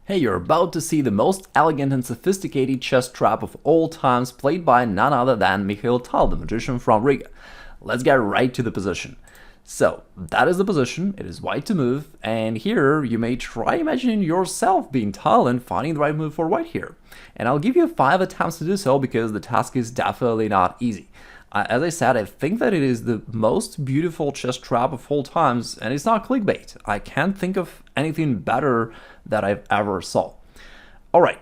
Hey, you're about to see the most elegant and sophisticated chess trap of all times, played by none other than Mikhail Tal, the magician from Riga. Let's get right to the position. So, that is the position, it is white to move, and here you may try imagining yourself being Tal and finding the right move for white here. And I'll give you 5 attempts to do so because the task is definitely not easy. As I said, I think that it is the most beautiful chess trap of all times, and it's not clickbait. I can't think of anything better that I've ever saw. Alright,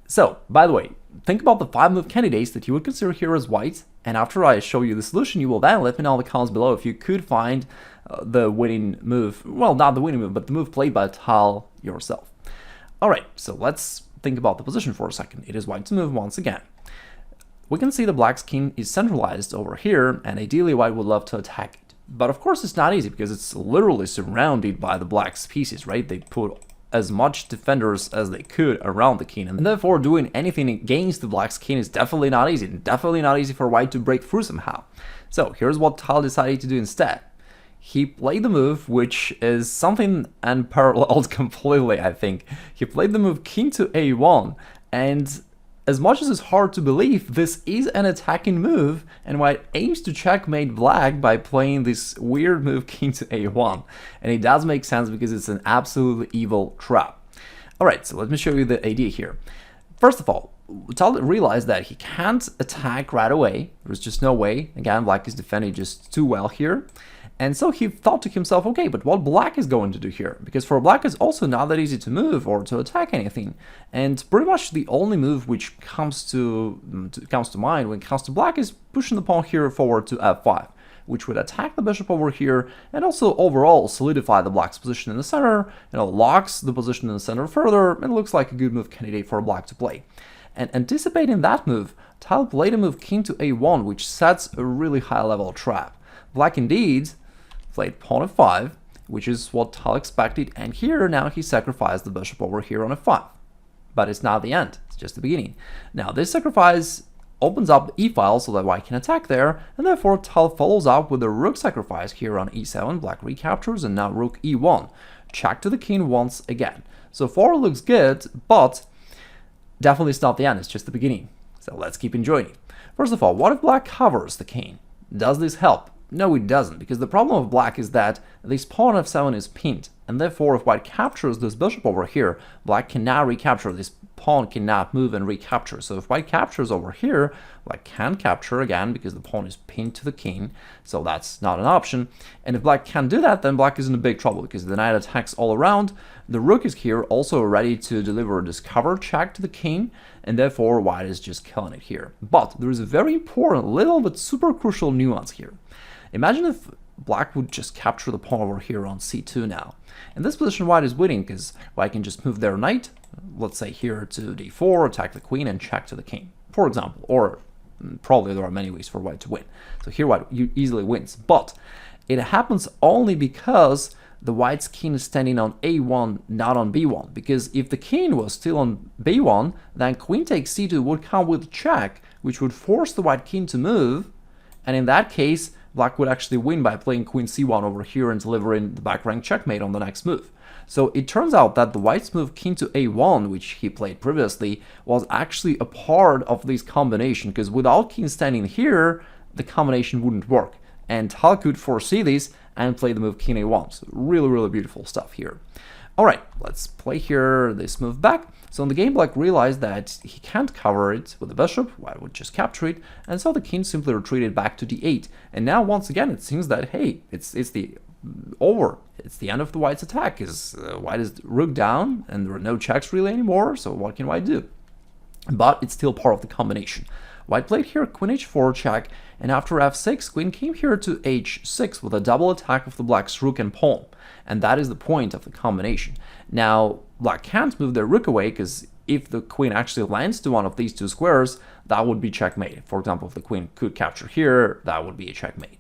so, by the way, think about the 5 move candidates that you would consider here as white, and after I show you the solution, you will then let me know in the comments below if you could find the winning move, well, not the winning move, but the move played by Tal yourself. Alright, so let's think about the position for a second. It is white to move once again. We can see the black's king is centralized over here, and ideally white would love to attack it. But of course it's not easy, because it's literally surrounded by the black's pieces, right? They put as much defenders as they could around the king, and therefore doing anything against the black's king is definitely not easy. Definitely not easy for white to break through somehow. So here's what Tal decided to do instead. He played the move, which is something unparalleled completely, I think. He played the move king to a1, and as much as it's hard to believe, this is an attacking move, and white aims to checkmate black by playing this weird move king to a1. And it does make sense because it's an absolutely evil trap. Alright, so let me show you the idea here. First of all, Tal realized that he can't attack right away. There's just no way. Again, black is defending just too well here. And so he thought to himself, okay, but what black is going to do here? Because for black it's also not that easy to move or to attack anything. And pretty much the only move which comes to mind when it comes to black is pushing the pawn here forward to f5, which would attack the bishop over here and also overall solidify the black's position in the center, locks the position in the center further, and looks like a good move candidate for black to play. And anticipating that move, Tal played a move king to a1, which sets a really high level trap. Black indeed played pawn f5, which is what Tal expected, and here now he sacrificed the bishop over here on f5. But it's not the end, it's just the beginning. Now this sacrifice opens up the e-file so that white can attack there, and therefore Tal follows up with a rook sacrifice here on e7, black recaptures, and now rook e1. Check to the king once again. So far it looks good, but definitely it's not the end, it's just the beginning. So let's keep enjoying it. First of all, what if black covers the king? Does this help? No, it doesn't, because the problem of black is that this pawn f7 is pinned, and therefore if white captures this bishop over here, black cannot recapture. This pawn cannot move and recapture. So if white captures over here, black can capture again because the pawn is pinned to the king, so that's not an option. And if black can't do that, then black is in a big trouble because the knight attacks all around. The rook is here also ready to deliver this cover check to the king, and therefore white is just killing it here. But there is a very important, little but super crucial nuance here. Imagine if black would just capture the pawn over here on c2 now. In this position, white is winning because white can just move their knight, let's say here to d4, attack the queen, and check to the king, for example. Or probably there are many ways for white to win. So here white easily wins. But it happens only because the white's king is standing on a1, not on b1. Because if the king was still on b1, then queen takes c2 would come with check, which would force the white king to move. And in that case, black would actually win by playing queen c1 over here and delivering the back rank checkmate on the next move. So it turns out that the white's move king to a1, which he played previously, was actually a part of this combination, because without king standing here, the combination wouldn't work. And Tal could foresee this and play the move king a1. So really, really beautiful stuff here. Alright, let's play here this move back. So in the game, black realized that he can't cover it with the bishop, white would just capture it, and so the king simply retreated back to d8. And now once again it seems that, hey, it's the end of the white's attack, because white is rook down and there are no checks really anymore, so what can white do? But it's still part of the combination. White played here queen h4 check, and after f6, queen came here to h6 with a double attack of the black's rook and pawn. And that is the point of the combination. Now, black can't move their rook away, because if the queen actually lands to one of these two squares, that would be checkmate. For example, if the queen could capture here, that would be a checkmate.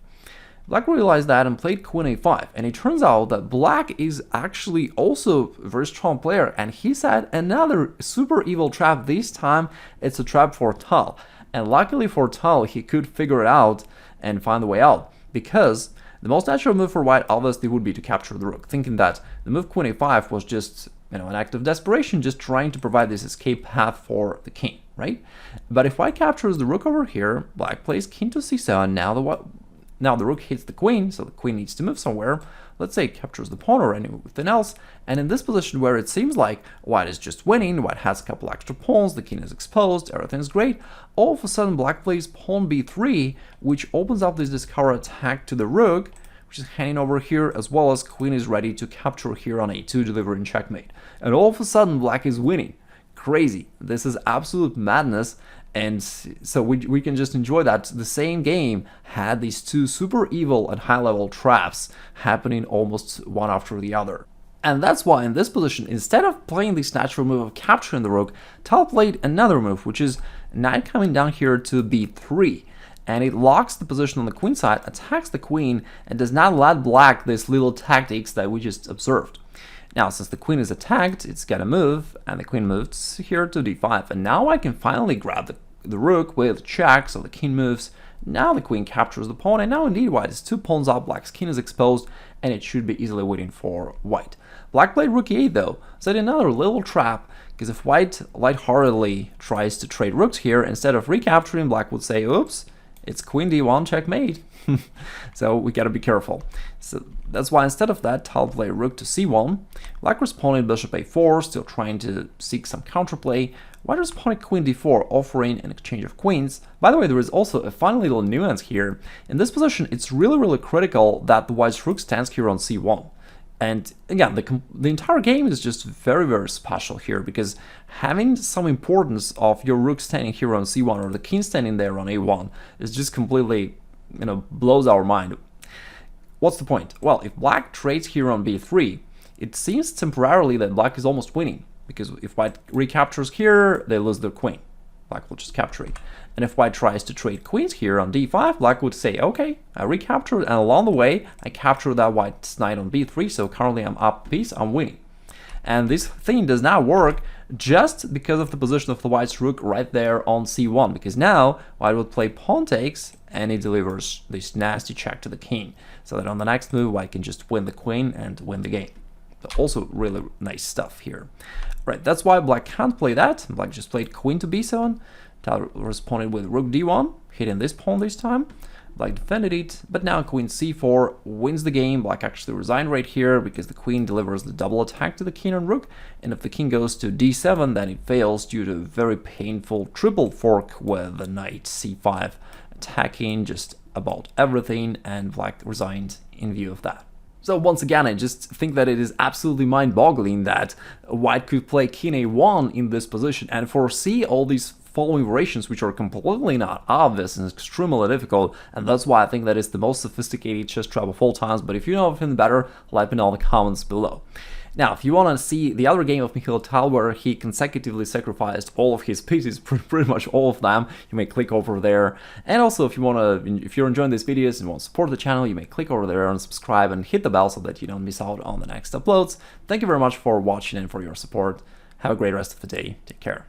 Black realized that and played queen a5, and it turns out that black is actually also a very strong player, and he set another super evil trap. This time it's a trap for Tal, and luckily for Tal he could figure it out and find the way out, because the most natural move for white obviously would be to capture the rook, thinking that the move queen a5 was just an act of desperation, just trying to provide this escape path for the king, right? But if white captures the rook over here, black plays king to c7. Now the rook hits the queen, so the queen needs to move somewhere. Let's say it captures the pawn or anything else. And in this position where it seems like white is just winning, white has a couple extra pawns, the king is exposed, everything's great, all of a sudden black plays pawn b3, which opens up this discover attack to the rook, which is hanging over here, as well as queen is ready to capture here on a2, delivering checkmate. And all of a sudden black is winning. Crazy. This is absolute madness. And so we can just enjoy that the same game had these two super evil and high-level traps happening almost one after the other. And that's why in this position, instead of playing this natural move of capturing the rook, Tal played another move, which is knight coming down here to b3. And it locks the position on the queen side, attacks the queen, and does not let black these little tactics that we just observed. Now, since the queen is attacked, it's gonna move, and the queen moves here to d5. And now I can finally grab the rook with check, so the king moves. Now the queen captures the pawn, and now indeed white is 2 pawns up, black's king is exposed, and it should be easily waiting for white. Black played rook e8 though, set another little trap, because if white lightheartedly tries to trade rooks here, instead of recapturing, black would say, oops, it's queen d1 checkmate. So we gotta be careful. So that's why instead of that, Tal played rook to c1. Black responded bishop a4, still trying to seek some counterplay. White responded queen d4, offering an exchange of queens. By the way, there is also a fun little nuance here. In this position, it's really critical that the white's rook stands here on c1. And again, the entire game is just very special here, because having some importance of your rook standing here on c1 or the king standing there on a1 is just completely, blows our mind. What's the point? Well, if black trades here on b3, it seems temporarily that black is almost winning, because if white recaptures here, they lose their queen. Black will just capture it. And if white tries to trade queens here on d5, black would say, okay, I recaptured, and along the way, I captured that white's knight on b3, so currently I'm up a piece, I'm winning. And this thing does not work just because of the position of the white's rook right there on c1, because now white would play pawn takes, and it delivers this nasty check to the king, so that on the next move, white can just win the queen and win the game. So also really nice stuff here. Right, that's why black can't play that. Black just played queen to b7. Tal responded with rook d1, hitting this pawn this time. Black defended it, but now queen c4 wins the game. Black actually resigned right here because the queen delivers the double attack to the king and rook, and if the king goes to d7, then it fails due to a very painful triple fork with the knight c5 attacking just about everything, and black resigned in view of that. So once again, I just think that it is absolutely mind-boggling that white could play king a1 in this position and foresee all these following variations, which are completely not obvious and extremely difficult, and that's why I think that it's the most sophisticated chess trap of all times. But if you know of him better, let me know in the comments below. Now, if you want to see the other game of Mikhail Tal where he consecutively sacrificed all of his pieces, pretty much all of them, you may click over there. And also, if you're enjoying these videos and want to support the channel, you may click over there and subscribe and hit the bell so that you don't miss out on the next uploads. Thank you very much for watching and for your support. Have a great rest of the day. Take care.